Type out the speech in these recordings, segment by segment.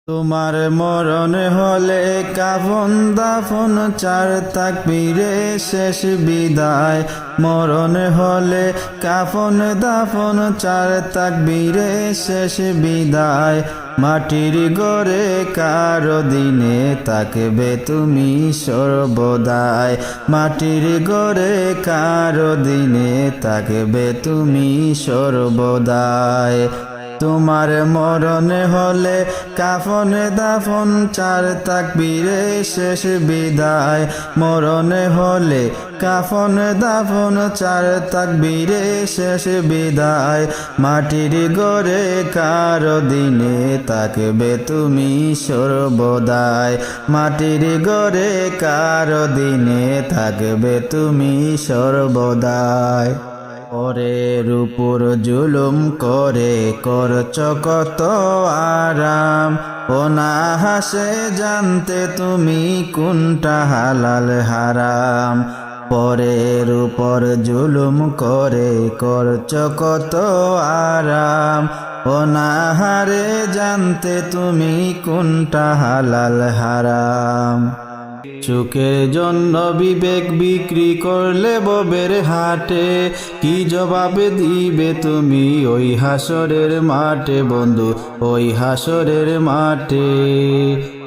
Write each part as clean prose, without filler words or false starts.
তোমার মরণ হলে কাফন দাফন চার তাকবীরে শেষ বিদায়। মরণ হলে কাফন দাফন চার তাকবীরে শেষ বিদায়। মাটির গড়ে কারো দিনে তাকবে তুমি সর্বদাই। মাটির গড়ে কারো দিনে তাকবে তুমি সর্বদাই। তোমার মরণ হলে কাফন দাফন চার তাকবীরে শেষ বিদায়। মরণ হলে কাফন দাফন চার তাকবীরে শেষ বিদায়। মাটির গড়ে কারো দিনে তাকবে তুমি সর্বদাই। মাটির গড়ে কারো দিনে থাকবে তুমি সর্বদাই। পরের উপর জুলুম করে করছ কত আরাম। অনাহাসে জানতে তুমি কোনটা হালাল হারাম। পরের উপর জুলুম করে করছ কত আরাম। অনাহারে জানতে তুমি কোনটা হালাল হারাম। সুখের জন্য বিবেক বিক্রি করলে ববের হাটে। কি জবাবে দিবে তুমি ওই হাসরের মাঠে বন্ধু, ওই হাসরের মাঠে।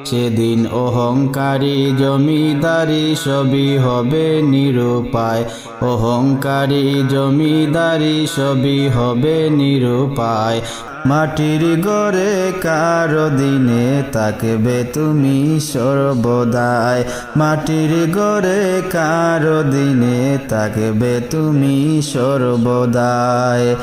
সেদিন অহংকারী জমিদারি সবই হবে নিরুপায়। অহংকারী জমিদারি সবই হবে নিরুপায়। মাটির গড়ে কারো দিনে তাকবে তুমি সর্বদাই। মাটির গড়ে কারো দিনে তাকবে তুমি সর্বদাই।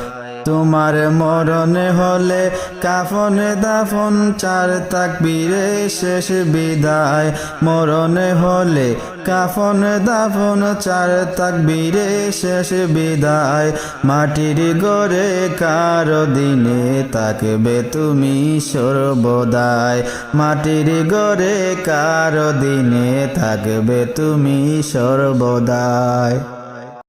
তোমার মরণ হলে কাফন দাফন চার তাকবীরে শেষ বিদায়। মরণ হলে কাফন দাফন চার তাকবীরে শেষ বিদায়। মাটির গড়ে কারো দিনে তাকবে তুমি সর্বদাই। মাটির গড়ে কারো দিনে থাকবে তুমি সর্বদাই।